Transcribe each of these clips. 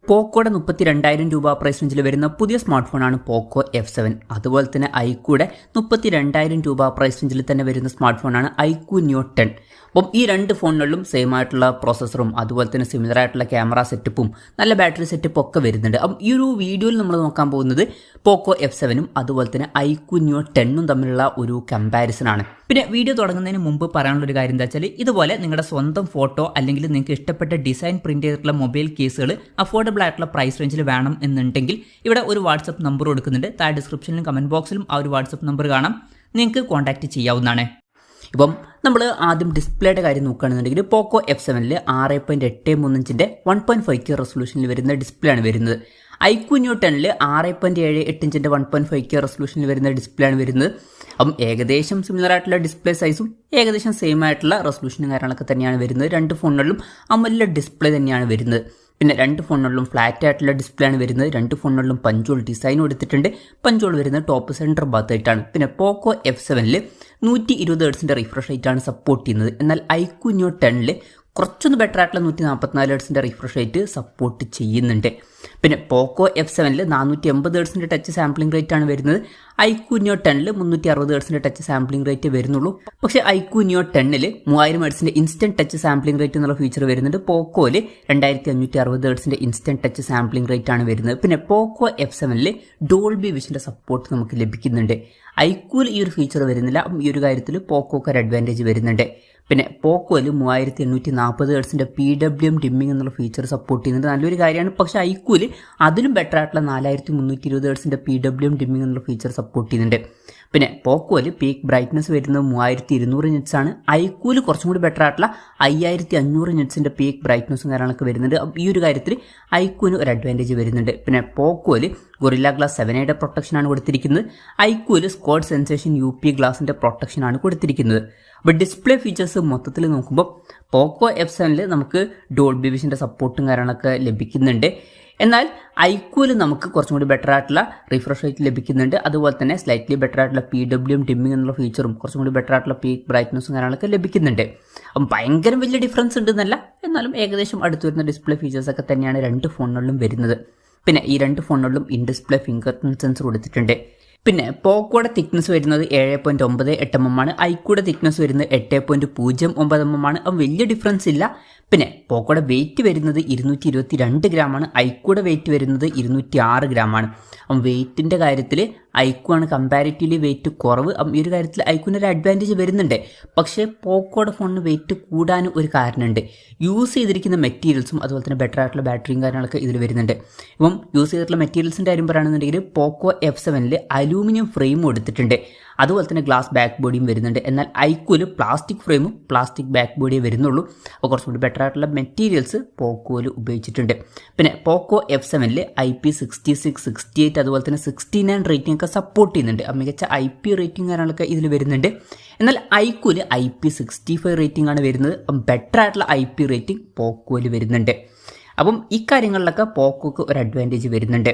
പോക്കോയുടെ 32,000 രൂപ പ്രൈസ് റേഞ്ചിൽ വരുന്ന പുതിയ സ്മാർട്ട് ഫോണാണ് പോക്കോ F7. അതുപോലെ തന്നെ ഐക്യൂടെ 32,000 രൂപ പ്രൈസ് റേഞ്ചിൽ തന്നെ വരുന്ന സ്മാർട്ട് ഫോണാണ് ഐക്യു ന്യൂ 10. അപ്പം ഈ രണ്ട് ഫോണുകളിലും സെയിം ആയിട്ടുള്ള പ്രോസസ്സറും അതുപോലെ തന്നെ സിമിലർ ആയിട്ടുള്ള ക്യാമറ സെറ്റപ്പും നല്ല ബാറ്ററി സെറ്റപ്പും ഒക്കെ വരുന്നുണ്ട്. അപ്പം ഈ ഒരു വീഡിയോയിൽ നമ്മൾ നോക്കാൻ പോകുന്നത് പോക്കോ F7ഉം അതുപോലെ തന്നെ ഐക്യു ന്യൂ 10ഉം തമ്മിലുള്ള ഒരു കമ്പാരിസൺ ആണ്. പിന്നെ വീഡിയോ തുടങ്ങുന്നതിന് മുമ്പ് പറയാനുള്ള ഒരു കാര്യം എന്താ വെച്ചാൽ, ഇതുപോലെ നിങ്ങളുടെ സ്വന്തം ഫോട്ടോ അല്ലെങ്കിൽ നിങ്ങൾക്ക് ഇഷ്ടപ്പെട്ട ഡിസൈൻ പ്രിന്റ് ചെയ്തിട്ടുള്ള മൊബൈൽ കേസുകൾ അഫോർഡബിൾ ആയിട്ടുള്ള പ്രൈസ് റേഞ്ചിൽ വേണം എന്നുണ്ടെങ്കിൽ ഇവിടെ ഒരു വാട്സപ്പ് നമ്പർ കൊടുക്കുന്നുണ്ട്. താഴെ ഡിസ്ക്രിപ്ഷനിലും കമന്റ് ബോക്സിലും ആ ഒരു വാട്സപ്പ് നമ്പർ കാണാം, നിങ്ങൾക്ക് കോൺടാക്ട് ചെയ്യാവുന്നതാണ്. ഇപ്പം നമ്മൾ ആദ്യം ഡിസ്പ്ലേയുടെ കാര്യം നോക്കുകയാണെന്നുണ്ടെങ്കിൽ പോക്കോ F7ൽ 6.83 ഇഞ്ചിൻ്റെ 1.5K റെസൊല്യൂഷനിൽ വരുന്ന ഡിസ്പ്ലേ ആണ് വരുന്നത്. ഐക്യു ന്യൂ 10ൽ 6.78 ഇഞ്ചിൻ്റെ 1.5K റെസൊല്യൂഷനിൽ വരുന്ന ഡിസ്പ്ലേ ആണ് വരുന്നത്. അപ്പം ഏകദേശം സിമിലർ ആയിട്ടുള്ള ഡിസ്പ്ലേ സൈസും ഏകദേശം സെയിം ആയിട്ടുള്ള റെസൊല്യൂഷനും കാര്യങ്ങളൊക്കെ തന്നെയാണ് വരുന്നത്. രണ്ട് ഫോണുകളിലും അമല ഡിസ്പ്ലേ തന്നെയാണ് വരുന്നത്. പിന്നെ രണ്ട് ഫോണുകളിലും ഫ്ലാറ്റ് ആയിട്ടുള്ള ഡിസ്പ്ലേ ആണ് വരുന്നത്. രണ്ട് ഫോണുകളിലും പഞ്ചോൾ ഡിസൈൻ കൊടുത്തിട്ടുണ്ട്. പഞ്ചോൾ വരുന്നത് ടോപ്പ് സെൻറ്റർ ഭാഗത്തായിട്ടാണ്. പിന്നെ പോക്കോ F7ൽ 120 ഹെർട്സിൻ്റെ റിഫ്രഷ് റേറ്റാണ് സപ്പോർട്ട് ചെയ്യുന്നത്. എന്നാൽ ഐക്യു ന്യൂ 10ൽ കുറച്ചൊന്ന് ബെറ്റർ ആയിട്ടുള്ള 144 ഹെർട്സിൻ്റെ റിഫ്രഷ് റേറ്റ് സപ്പോർട്ട് ചെയ്യുന്നുണ്ട്. പിന്നെ പോക്കോ F7ൽ 480 ഹെർട്സിൻ്റെ ടച്ച് സാമ്പിളിംഗ് റേറ്റ് ആണ് വരുന്നത്. ഐക്യു ന്യൂ 10ൽ 360 ഹെർട്സിൻ്റെ ടച്ച് സാമ്പിളിംഗ് റേറ്റ് വരുന്നുള്ളൂ. പക്ഷേ ഐക്യു ന്യൂ 10ൽ 3000 ഹെർട്സിൻ്റെ ഇൻസ്റ്റന്റ് ടച്ച് സാമ്പിളിംഗ് റേറ്റ് എന്നുള്ള ഫീച്ചർ വരുന്നുണ്ട്. പോക്കോയിൽ 2560 ഹെർട്സിൻ്റെ ഇൻസ്റ്റന്റ് ടച്ച് സാമ്പിളിംഗ് റേറ്റ് ആണ് വരുന്നത്. പിന്നെ പോക്കോ F7ൽ ഡോൾബി വിഷൻ്റെ സപ്പോർട്ട് നമുക്ക് ലഭിക്കുന്നുണ്ട്. ഐക്യുവിൽ ഈ ഒരു ഫീച്ചർ വരുന്നില്ല. ഈ ഒരു കാര്യത്തിൽ പോക്കോക്ക് ഒരു അഡ്വാൻറ്റേജ് വരുന്നുണ്ട്. പിന്നെ പോക്കോയിൽ 3840 ഹെർട്സിൻ്റെ PWM ഡിമ്മിംഗ് എന്നുള്ള ഫീച്ചർ സപ്പോർട്ട് ചെയ്യുന്നുണ്ട്, നല്ലൊരു കാര്യമാണ്. പക്ഷേ ഐക്യുവിൽ അതിലും ബെറ്റർ ആയിട്ടുള്ള 4320 ഹെർട്സിൻ്റെ PWM ഡിമ്മിംഗ് എന്നുള്ള ഫീച്ചർ സപ്പോർട്ട് ചെയ്യുന്നുണ്ട്. പിന്നെ പോക്കോയിൽ പീക്ക് ബ്രൈറ്റ്നസ് വരുന്നത് 3200 നിറ്റ്സ് ആണ്. ഐക്യുവിൽ കുറച്ചും കൂടി ബെറ്റർ ആയിട്ടുള്ള 5500 നിറ്റ്സിൻ്റെ പീക്ക് ബ്രൈറ്റ്നസും കാര്യങ്ങളൊക്കെ വരുന്നുണ്ട്. ഈ ഒരു കാര്യത്തിൽ ഐക്യുവിന് ഒരു അഡ്വാൻറ്റേജ് വരുന്നുണ്ട്. പിന്നെ പോക്കോയിൽ ഗൊറില്ല ഗ്ലാസ് 7യുടെ പ്രൊട്ടക്ഷനാണ് കൊടുത്തിരിക്കുന്നത്. ഐക്യുവിൽ സ്ക്വാഡ് സെൻസേഷൻ UP ഗ്ലാസിൻ്റെ പ്രൊട്ടക്ഷനാണ് കൊടുത്തിരിക്കുന്നത്. അപ്പോൾ ഡിസ്പ്ലേ ഫീച്ചേഴ്സ് മൊത്തത്തിൽ നോക്കുമ്പോൾ പോക്കോ F7ൽ നമുക്ക് ഡോൾബി വിഷൻ്റെ സപ്പോർട്ടും കാര്യങ്ങളൊക്കെ ലഭിക്കുന്നുണ്ട്. എന്നാൽ ഐക്യുവിൽ നമുക്ക് കുറച്ചും കൂടി ബെറ്റർ ആയിട്ടുള്ള റിഫ്രഷ് റേറ്റ് ലഭിക്കുന്നുണ്ട്. അതുപോലെ തന്നെ സ്ലൈറ്റ്ലി ബെറ്റർ ആയിട്ടുള്ള PWM ഡിമ്മിംഗ് എന്നുള്ള ഫീച്ചറും കുറച്ചും കൂടി ബെറ്റർ ആയിട്ടുള്ള പീക്ക് ബ്രൈറ്റ്നസും കാര്യങ്ങളൊക്കെ ലഭിക്കുന്നുണ്ട്. അപ്പം ഭയങ്കര വലിയ ഡിഫറൻസ് ഉണ്ടെന്നല്ല, എന്നാലും ഏകദേശം അടുത്ത് വരുന്ന ഡിസ്പ്ലേ ഫീച്ചേഴ്സൊക്കെ തന്നെയാണ് രണ്ട് ഫോണുകളിലും വരുന്നത്. പിന്നെ ഈ രണ്ട് ഫോണുകളിലും in display fingerprint sensor കൊടുത്തിട്ടുണ്ട്. പിന്നെ പോക്കോയുടെ തിക്നെസ് വരുന്നത് 7.98 mm ആണ്. ഐക്യുയുടെ തിക്നെസ് വരുന്നത് 8.09 mm ആണ്. അപ്പം വലിയ ഡിഫറൻസ് ഇല്ല. പിന്നെ പോക്കോയുടെ വെയിറ്റ് വരുന്നത് 222 ഗ്രാമാണ്. ഐക്യുയുടെ വെയിറ്റ് വരുന്നത് 206 ഗ്രാമാണ്. അപ്പം വെയിറ്റിൻ്റെ കാര്യത്തിൽ ഐക്യു ആണ് കമ്പാരിറ്റീവ്ലി വെയിറ്റ് കുറവ്. അപ്പം ഈ ഒരു കാര്യത്തിൽ ഐക്യുവിന് ഒരു അഡ്വാൻറ്റേജ് വരുന്നുണ്ട്. പക്ഷേ പോക്കോയുടെ ഫോണിന് വെയിറ്റ് കൂടാനും ഒരു കാരണമുണ്ട്. യൂസ് ചെയ്തിരിക്കുന്ന മെറ്റീരിയൽസും അതുപോലെ തന്നെ ബെറ്റർ ആയിട്ടുള്ള ബാറ്ററിയും കാര്യങ്ങളൊക്കെ ഇതിൽ വരുന്നുണ്ട്. ഇപ്പം യൂസ് ചെയ്തിട്ടുള്ള മെറ്റീരിയൽസിൻ്റെ കാര്യം പറയുകയാണെന്നുണ്ടെങ്കിൽ പോക്കോ F7ൽ അലൂമിനിയം ഫ്രെയിം കൊടുത്തിട്ടുണ്ട്. അതുപോലെ തന്നെ ഗ്ലാസ് ബാക്ക് ബോഡിയും വരുന്നുണ്ട്. എന്നാൽ ഐക്യുവിൽ പ്ലാസ്റ്റിക് ഫ്രെയിമും പ്ലാസ്റ്റിക് ബാക്ക് ബോഡിയേ വരുന്നുള്ളൂ. അപ്പോൾ കുറച്ചും കൂടി ബെറ്റർ ആയിട്ടുള്ള മെറ്റീരിയൽസ് പോക്കോയിൽ ഉപയോഗിച്ചിട്ടുണ്ട്. പിന്നെ പോക്കോ F7ൽ IP66, 68 അതുപോലെ തന്നെ 69 റേറ്റിംഗ് ഒക്കെ സപ്പോർട്ട് ചെയ്യുന്നുണ്ട്. മികച്ച IP റേറ്റിംഗ് കാര്യങ്ങളൊക്കെ ഇതിൽ വരുന്നുണ്ട്. എന്നാൽ ഐക്യുവിൽ IP65 റേറ്റിംഗ് ആണ് വരുന്നത്. ബെറ്റർ ആയിട്ടുള്ള IP റേറ്റിംഗ് പോക്കോയിൽ വരുന്നുണ്ട്. അപ്പം ഇക്കാര്യങ്ങളിലൊക്കെ പോക്കോക്ക് ഒരു അഡ്വാൻറ്റേജ് വരുന്നുണ്ട്.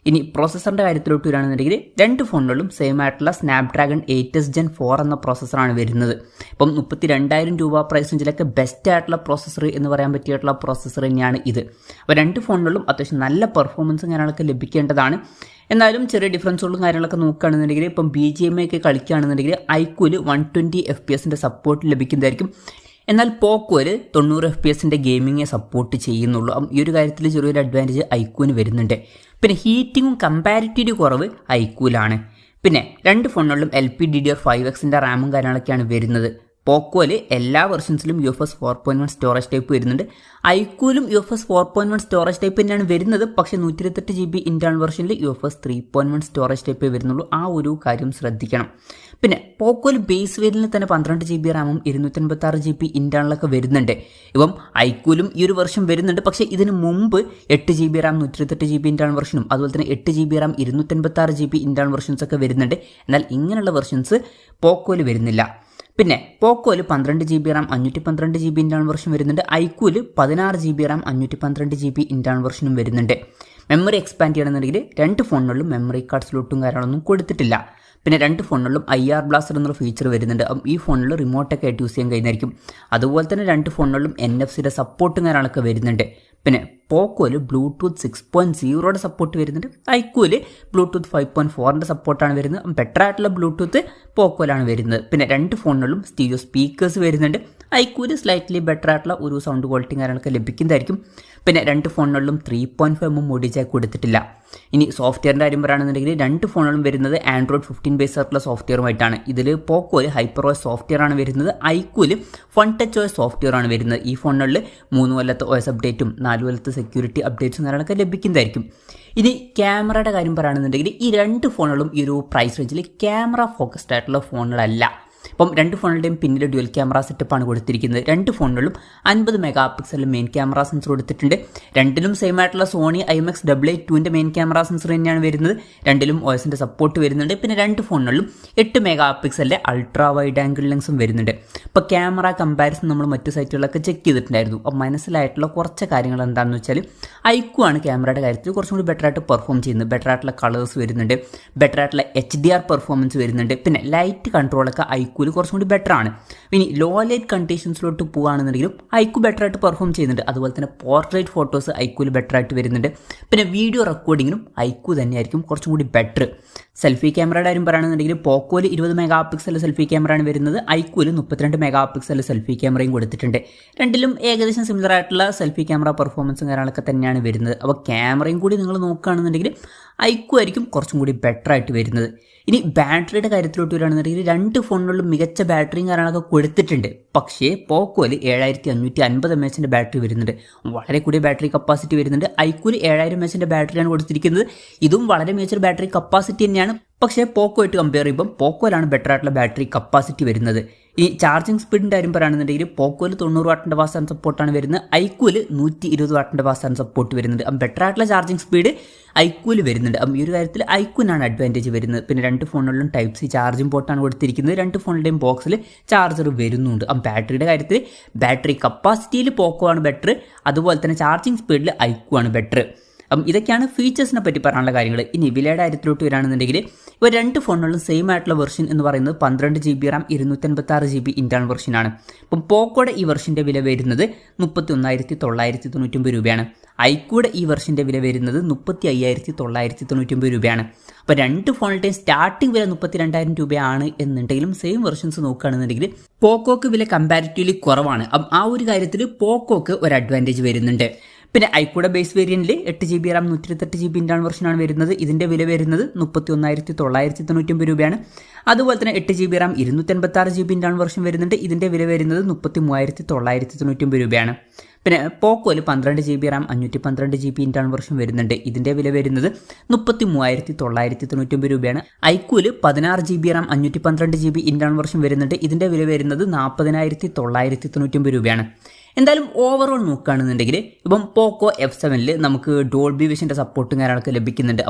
ഇനി പ്രോസസ്സറിൻ്റെ കാര്യത്തിലോട്ട് വരികയാണെന്നുണ്ടെങ്കിൽ രണ്ട് ഫോണുകളിലും സെയിം ആയിട്ടുള്ള സ്നാപ്ഡ്രാഗൺ 8s Gen 4 എന്ന പ്രോസസ്സറാണ് വരുന്നത്. ഇപ്പം 32,000 രൂപ പ്രൈസ് റേഞ്ചിലൊക്കെ ബെസ്റ്റ് ആയിട്ടുള്ള പ്രോസസ്സർ എന്ന് പറയാൻ പറ്റിയിട്ടുള്ള പ്രോസസ്സർ തന്നെയാണ് ഇത്. അപ്പോൾ രണ്ട് ഫോണുകളിലും അത്യാവശ്യം നല്ല പെർഫോമൻസും കാര്യങ്ങളൊക്കെ ലഭിക്കേണ്ടതാണ്. എന്നാലും ചെറിയ ഡിഫറൻസുകളും കാര്യങ്ങളൊക്കെ നോക്കുകയാണെന്നുണ്ടെങ്കിൽ ഇപ്പം BGMI ഒക്കെ കളിക്കുകയാണെന്നുണ്ടെങ്കിൽ ഐക്യുവിൽ 120 FPS സപ്പോർട്ട് ലഭിക്കുന്നതായിരിക്കും. എന്നാൽ പോക്കോയിൽ 90 FPS ഗെയിമിങ്ങെ സപ്പോർട്ട് ചെയ്യുന്നുള്ളൂ. ഈ ഒരു കാര്യത്തിൽ ചെറിയൊരു അഡ്വാൻറ്റേജ് ഐക്യുവിന് വരുന്നുണ്ട്. പിന്നെ ഹീറ്റിങ്ങും കമ്പാരിറ്റീവ് കുറവ് ഐക്യുവിലാണ്. പിന്നെ രണ്ട് ഫോണുകളിലും LPDDR5X റാമും കാര്യങ്ങളൊക്കെയാണ് വരുന്നത്. പോക്കോയിൽ എല്ലാ വെർഷൻസിലും UFS 4.1 സ്റ്റോറേജ് ടൈപ്പ് വരുന്നുണ്ട്. ഐക്യുവിലും UFS 4.1 സ്റ്റോറേജ് ടൈപ്പ് തന്നെയാണ് വരുന്നത്. പക്ഷേ 128 GB ഇന്റേണൽ വെർഷനിൽ UFS 3.1 സ്റ്റോറേജ് ടൈപ്പേ വരുന്നുള്ളൂ. ആ ഒരു കാര്യം ശ്രദ്ധിക്കണം. പിന്നെ പോക്കോയിൽ ബേസ് വേരിയന്റിൽ തന്നെ 12 GB റാമും 256 GB ഇന്റേണലൊക്കെ വരുന്നുണ്ട്. ഇപ്പം ഐക്യുവിലും ഈ ഒരു വെർഷൻ വരുന്നുണ്ട്. പക്ഷേ ഇതിന് മുമ്പ് 8 GB റാം 128 GB ഇന്റേണൽ വെർഷനും അതുപോലെ തന്നെ 8 GB Ram 256 GB internal versions ഒക്കെ വരുന്നുണ്ട്. എന്നാൽ ഇങ്ങനെയുള്ള വെർഷൻസ് പോക്കോയിൽ വരുന്നില്ല. പിന്നെ പോക്കോയിൽ 12 GB Ram 512 GB internal version വരുന്നുണ്ട്. ഐക്യുവിൽ 16 GB റാം 512 GB ഇന്റേണൽ വെർഷനും വരുന്നുണ്ട്. മെമ്മറി എക്സ്പാൻഡ് ചെയ്യണമെന്നുണ്ടെങ്കിൽ രണ്ട് ഫോണുകളിലും മെമ്മറി കാർഡ് സ്ലോട്ടും കാര്യങ്ങളൊന്നും കൊടുത്തിട്ടില്ല. പിന്നെ രണ്ട് ഫോണുകളിലും IR ബ്ലാസ്റ്റർ എന്നുള്ള ഫീച്ചർ വരുന്നുണ്ട്. ഈ ഫോണിൽ റിമോട്ടൊക്കെ ആയിട്ട് യൂസ് ചെയ്യാൻ കഴിയുന്നതായിരിക്കും. അതുപോലെ തന്നെ രണ്ട് ഫോണുകളിലും NFC സപ്പോർട്ടും കാര്യങ്ങളൊക്കെ വരുന്നുണ്ട്. പിന്നെ പോക്കോയിൽ ബ്ലൂടൂത്ത് 6.0 സപ്പോർട്ട് വരുന്നുണ്ട്. ഐക്യൂല് ബ്ലൂടൂത്ത് 5.4 സപ്പോർട്ടാണ് വരുന്നത്. ബെറ്റർ ആയിട്ടുള്ള ബ്ലൂടൂത്ത് പോക്കോയിലാണ് വരുന്നത്. പിന്നെ രണ്ട് ഫോണുകളിലും സ്റ്റീരിയോ സ്പീക്കേഴ്സ് വരുന്നുണ്ട്. ഐക്യൂല് സ്ലൈറ്റ്ലി ബെറ്റർ ആയിട്ടുള്ള ഒരു സൗണ്ട് ക്വാളിറ്റിയും കാര്യങ്ങളൊക്കെ ലഭിക്കുന്നതായിരിക്കും. പിന്നെ രണ്ട് ഫോണുകളിലും 3.5 മോഡി ജാക്ക് കൊടുത്തിട്ടില്ല. ഇനി സോഫ്റ്റ്വെയറിൻ്റെ കാര്യം പറയുകയാണെന്നുണ്ടെങ്കിൽ രണ്ട് ഫോണുകളും വരുന്നത് ആൻഡ്രോയിഡ് 15 ബേസ് ആയിട്ടുള്ള സോഫ്റ്റ്വെയറുമായിട്ടാണ്. ഇതിൽ പോക്കോയിൽ HyperOS സോഫ്റ്റ്വെയർ ആണ് വരുന്നത്. ഐക്യൂല് FunTouchOS സോഫ്റ്റ്വെയർ ആണ് വരുന്നത്. ഈ ഫോണുകളിൽ 3 കൊല്ലത്തെ OS അപ്ഡേറ്റും 4 കൊല്ലത്തെ സെക്യൂരിറ്റി അപ്ഡേറ്റ്സും കാര്യങ്ങളൊക്കെ ലഭിക്കുന്നതായിരിക്കും. ഇനി ക്യാമറയുടെ കാര്യം പറയുകയാണെന്നുണ്ടെങ്കിൽ ഈ രണ്ട് ഫോണുകളും ഈ ഒരു പ്രൈസ് റേഞ്ചിൽ ക്യാമറ ഫോക്കസ്ഡ് ആയിട്ടുള്ള ഫോണുകളല്ല. അപ്പം രണ്ട് ഫോണുകളുടെയും പിന്നിൽ ഡ്യുവൽ ക്യാമറ സെറ്റപ്പാണ് കൊടുത്തിരിക്കുന്നത്. രണ്ട് ഫോണുകളിലും 50 മെഗാ പിക്സലിൽ മെയിൻ ക്യാമറ സെൻസർ കൊടുത്തിട്ടുണ്ട്. രണ്ടിലും സെയിം ആയിട്ടുള്ള സോണി IMX882ൻ്റെ മെയിൻ ക്യാമറ സെൻസർ തന്നെയാണ് വരുന്നത്. രണ്ടിലും OSൻ്റെ സപ്പോർട്ട് വരുന്നുണ്ട്. പിന്നെ രണ്ട് ഫോണുകളിലും 8 മെഗാ പിക്സലിൻ്റെ അൾട്രാ വൈഡ് ആംഗിൾ ലെൻസും വരുന്നുണ്ട്. ഇപ്പോൾ ക്യാമറ കമ്പാരിസൺ നമ്മൾ മറ്റു സൈറ്റുകളിലൊക്കെ ചെക്ക് ചെയ്തിട്ടുണ്ടായിരുന്നു. അപ്പോൾ മനസ്സിലായിട്ടുള്ള കുറച്ച് കാര്യങ്ങൾ എന്താണെന്ന് വെച്ചാൽ ഐക്യു ആണ് ക്യാമറയുടെ കാര്യത്തിൽ കുറച്ചും കൂടി ബെറ്റർ ആയിട്ട് പെർഫോം ചെയ്യുന്നത്. ബെറ്റർ ആയിട്ടുള്ള കളേഴ്സ് വരുന്നുണ്ട്, ബെറ്റർ ആയിട്ടുള്ള HDR പെർഫോമൻസ് വരുന്നുണ്ട്. പിന്നെ ലൈറ്റ് കൺട്രോളൊക്കെ ഐക്യൂല് കുറച്ചും കൂടി ബെറ്റർ ആണ്. ഇനി ലോ ലൈറ്റ് കണ്ടീഷൻസിലോട്ട് പോകുകയാണെന്നുണ്ടെങ്കിലും ഐക്യു ബെറ്റർ ആയിട്ട് പെർഫോം ചെയ്യുന്നുണ്ട്. അതുപോലെ തന്നെ പോർട്രേറ്റ് ഫോട്ടോസ് ഐക്യൂല് ബെറ്റർ ആയിട്ട് വരുന്നുണ്ട്. പിന്നെ വീഡിയോ റെക്കോർഡിങ്ങിനും ഐക്യു തന്നെയായിരിക്കും കുറച്ചും കൂടി ബെറ്റർ. സെൽഫി ക്യാമറയുടെ കാര്യം പറയുകയാണെന്നുണ്ടെങ്കിൽ പോക്കോയിൽ 20 മെഗാ പിക്സൽ സെൽഫി ക്യാമറയാണ് വരുന്നത്. ഐക്യൂല് 32 മെഗാ പിക്സൽ സെൽഫി ക്യാമറയും കൊടുത്തിട്ടുണ്ട്. രണ്ടിലും ഏകദേശം സിമിലർ ആയിട്ടുള്ള സെൽഫി ക്യാമറ പെർഫോമൻസും കാര്യങ്ങളൊക്കെ തന്നെയാണ് വരുന്നത്. അപ്പോൾ ക്യാമറയും കൂടി നിങ്ങൾ നോക്കുകയാണെന്നുണ്ടെങ്കിൽ ഐക്യു ആയിരിക്കും കുറച്ചും കൂടി ബെറ്റർ ആയിട്ട് വരുന്നത്. ഇനി ബാറ്ററിയുടെ കാര്യത്തിലോട്ട് വരികയാണെന്നുണ്ടെങ്കിൽ രണ്ട് ഫോണുകളിലും മികച്ച ബാറ്ററിയും കാര്യങ്ങളൊക്കെ കൊടുത്തിട്ടുണ്ട്. പക്ഷേ പോക്കോയിൽ 7550 mAhൻ്റെ ബാറ്ററി വരുന്നുണ്ട്. വളരെ കൂടിയ ബാറ്ററി കപ്പാസിറ്റി വരുന്നുണ്ട്. ഐക്യൂല് 7000 mAhൻ്റെ ബാറ്ററിയാണ് കൊടുത്തിരിക്കുന്നത്. ഇതും വളരെ മികച്ച ബാറ്ററി കപ്പാസിറ്റി തന്നെയാണ്. പക്ഷേ പോക്കോയായിട്ട് കമ്പയർ ചെയ്യുമ്പോൾ പോക്കോയിലാണ് ബെറ്റർ ആയിട്ടുള്ള ബാറ്ററി കപ്പാസിറ്റി വരുന്നത്. ഈ ചാർജിങ് സ്പീഡിൻ്റെ കാര്യം പറയുകയാണെന്നുണ്ടെങ്കിൽ പോക്കോയിൽ 90 വാട്ടിൻ്റെ ഫാസ്റ്റ് ചാർജ് സപ്പോർട്ടാണ് വരുന്നത്. ഐക്യൂല് 120 വാട്ടിൻ്റെ ഫാസ്റ്റ് ചാർജ് സപ്പോർട്ട് വരുന്നുണ്ട്. ബെറ്റർ ആയിട്ടുള്ള ചാർജിങ് സ്പീഡ് ഐക്യൂല് വരുന്നുണ്ട്. ഈ ഒരു കാര്യത്തിൽ ഐക്യൂനാണ് അഡ്വാൻറ്റേജ് വരുന്നത്. പിന്നെ രണ്ട് ഫോണുകളിലും Type-C ചാർജിങ് പോർട്ടാണ് കൊടുത്തിരിക്കുന്നത്. രണ്ട് ഫോണിൻ്റെയും ബോക്സിൽ ചാർജർ വരുന്നുണ്ട്. ബാറ്ററിയുടെ കാര്യത്തിൽ ബാറ്ററി കപ്പാസിറ്റിയിൽ പോക്കോ ആണ് ബെറ്റർ. അതുപോലെ തന്നെ ചാർജിങ് സ്പീഡിൽ ഐക്യു ആണ് ബെറ്റർ. ഇതൊക്കെയാണ് ഫീച്ചേഴ്സിനെ പറ്റി പറയാനുള്ള കാര്യങ്ങൾ. ഇനി വിലയുടെ കാര്യത്തിലോട്ട് വരികയാണെന്നുണ്ടെങ്കിൽ ഇപ്പോൾ രണ്ട് ഫോണുകളിലും സെയിം ആയിട്ടുള്ള വെർഷൻ എന്ന് പറയുന്നത് 12 GB RAM 256 GB ഇൻറ്റേർണൽ വെർഷനാണ്. ഇപ്പം പോക്കോയുടെ ഈ വെർഷൻ്റെ വില വരുന്നത് 31,999 രൂപയാണ്. ഐക്യൂയുടെ ഈ വെർഷൻ്റെ വില വരുന്നത് 35,999 രൂപയാണ്. അപ്പോൾ രണ്ട് ഫോണിൻ്റെയും സ്റ്റാർട്ടിംഗ് വില 32,000 രൂപയാണ് എന്നുണ്ടെങ്കിലും സെയിം വെർഷൻസ് നോക്കുകയാണെന്നുണ്ടെങ്കിൽ പോക്കോക്ക് വില കമ്പാരിറ്റീവ്ലി കുറവാണ്. ആ ഒരു കാര്യത്തിൽ പോക്കോക്ക് ഒരു അഡ്വാൻറ്റേജ് വരുന്നുണ്ട്. പിന്നെ ഐക്യൂടെ ബേസ് വേരിയൻറ്റിൽ 8 GB RAM 128 GB ഇൻറ്റേർണൽ വെർഷനാണ് വരുന്നത്. ഇതിൻ്റെ വില വരുന്നത് 31,999 രൂപയാണ്. അതുപോലെ തന്നെ 8 GB RAM 256 GB internal version വരുന്നുണ്ട്. ഇതിൻ്റെ വില വരുന്നത് 33,999 രൂപയാണ്. പിന്നെ പോക്കോയിൽ 12 GB RAM 512 GB internal version വരുന്നുണ്ട്. ഇതിൻ്റെ വില വരുന്നത് 33,999 രൂപയാണ്. ഐക്യൂല് 16 GB RAM 512 GB internal version വരുന്നുണ്ട്. ഇതിൻ്റെ വില വരുന്നത് 40,999 രൂപയാണ്. എന്തായാലും ഓവറോൾ നോക്കുകയാണെന്നുണ്ടെങ്കിൽ ഇപ്പം പോക്കോ F7 നമുക്ക് ഡോൾബി വിഷൻ്റെ സപ്പോർട്ടും കാര്യങ്ങളൊക്കെ ലഭിക്കുന്നുണ്ട്.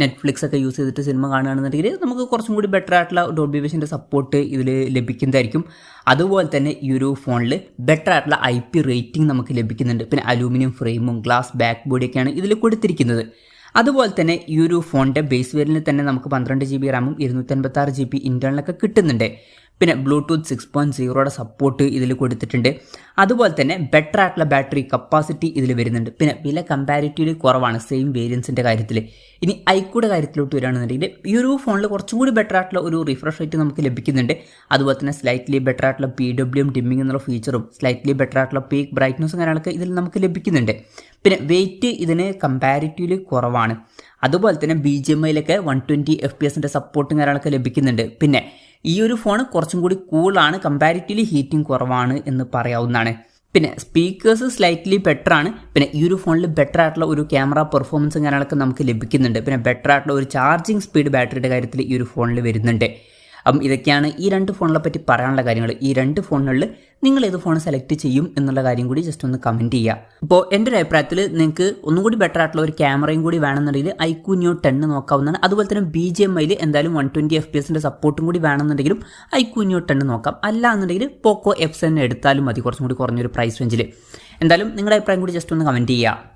നെറ്റ്ഫ്ലിക്സ് ഒക്കെ യൂസ് ചെയ്തിട്ട് സിനിമ കാണുകയാണെന്നുണ്ടെങ്കിൽ നമുക്ക് കുറച്ചും കൂടി ബെറ്റർ ആയിട്ടുള്ള ഡോൾബി വിഷൻ്റെ സപ്പോർട്ട് ഇതിൽ ലഭിക്കുന്നതായിരിക്കും. അതുപോലെ തന്നെ ഈ ഒരു ഫോണിൽ ബെറ്റർ ആയിട്ടുള്ള IP റേറ്റിംഗ് നമുക്ക് ലഭിക്കുന്നുണ്ട്. പിന്നെ അലൂമിനിയം ഫ്രെയിമും ഗ്ലാസ് ബാക്ക് ബോഡിയൊക്കെയാണ് ഇതിൽ കൊടുത്തിരിക്കുന്നത്. അതുപോലെ തന്നെ ഈ ഒരു ഫോണിൻ്റെ ബേസ് വേരിയൻറ്റിൽ തന്നെ നമുക്ക് 12 GB RAM 256 GB ഇൻറ്റേർണലൊക്കെ കിട്ടുന്നുണ്ട്. പിന്നെ ബ്ലൂടൂത്ത് 6.0 സപ്പോർട്ട് ഇതിൽ കൊടുത്തിട്ടുണ്ട്. അതുപോലെ തന്നെ ബെറ്റർ ആയിട്ടുള്ള ബാറ്ററി കപ്പാസിറ്റി ഇതിൽ വരുന്നുണ്ട്. പിന്നെ വില കമ്പാരിറ്റീവ്ലി കുറവാണ് സെയിം വേരിയൻസിൻ്റെ കാര്യത്തിൽ. ഇനി ഐക്യൂടെ കാര്യത്തിലോട്ട് വരികയാണെന്നുണ്ടെങ്കിൽ ഈ ഒരു ഫോണിൽ കുറച്ചും കൂടി ബെറ്റർ ആയിട്ടുള്ള ഒരു റിഫ്രഷ് റേറ്റ് നമുക്ക് ലഭിക്കുന്നുണ്ട്. അതുപോലെ തന്നെ സ്ലൈറ്റ്ലി ബെറ്റർ ആയിട്ടുള്ള PWM ഡിമ്മിങ് എന്നുള്ള ഫീച്ചറും സ്ലൈറ്റ്ലി ബെറ്റർ ആയിട്ടുള്ള പീക്ക് ബ്രൈറ്റ്നസ്സും കാര്യങ്ങളൊക്കെ ഇതിൽ നമുക്ക് ലഭിക്കുന്നുണ്ട്. പിന്നെ വെയിറ്റ് ഇതിന് കമ്പാരിറ്റീവ്ലി കുറവാണ്. അതുപോലെ തന്നെ BGMIയിലൊക്കെ 120 FPS സപ്പോർട്ടും കാര്യങ്ങളൊക്കെ ലഭിക്കുന്നുണ്ട്. പിന്നെ ഈ ഒരു ഫോൺ കുറച്ചും കൂടി കൂളാണ്, കമ്പാരിറ്റീവ്ലി ഹീറ്റിംഗ് കുറവാണ് എന്ന് പറയാവുന്നതാണ്. പിന്നെ സ്പീക്കേഴ്സ് സ്ലൈറ്റ്ലി ബെറ്റർ ആണ്. പിന്നെ ഈ ഒരു ഫോണിൽ ബെറ്റർ ആയിട്ടുള്ള ഒരു ക്യാമറ പെർഫോമൻസും കാര്യങ്ങളൊക്കെ നമുക്ക് ലഭിക്കുന്നുണ്ട്. പിന്നെ ബെറ്റർ ആയിട്ടുള്ള ഒരു ചാർജിങ് സ്പീഡ് ബാറ്ററിയുടെ കാര്യത്തിൽ ഈ ഒരു ഫോണിൽ വരുന്നുണ്ട്. ഇതൊക്കെയാണ് ഈ രണ്ട് ഫോണിനെ പറ്റി പറയാനുള്ള കാര്യങ്ങൾ. ഈ രണ്ട് ഫോണുകളിൽ നിങ്ങൾ ഏത് ഫോൺ സെലക്ട് ചെയ്യും എന്നുള്ള കാര്യം കൂടി ജസ്റ്റ് ഒന്ന് കമൻറ്റ് ചെയ്യുക. ഇപ്പോൾ എൻ്റെ ഒരു അഭിപ്രായത്തിൽ നിങ്ങൾക്ക് ഒന്നും കൂടി ബെറ്റർ ആയിട്ടുള്ള ഒരു ക്യാമറയും കൂടി വേണമെന്നുണ്ടെങ്കിൽ ഐക്യു ന്യൂ 10 നോക്കാവുന്നതാണ്. അതുപോലെ തന്നെ BGMIയിൽ എന്തായാലും 120 FPS സപ്പോർട്ടും കൂടി വേണമെന്നുണ്ടെങ്കിലും ഐക്യു ന്യൂ 10 നോക്കാം. അല്ല എന്നുണ്ടെങ്കിൽ പോക്കോ F7 എടുത്താലും മതി, കുറച്ചും കൂടി കുറഞ്ഞൊരു പ്രൈസ് റേഞ്ചിൽ. എന്തായാലും നിങ്ങളുടെ അഭിപ്രായം കൂടി ജസ്റ്റ് ഒന്ന് കമൻറ്റ് ചെയ്യുക.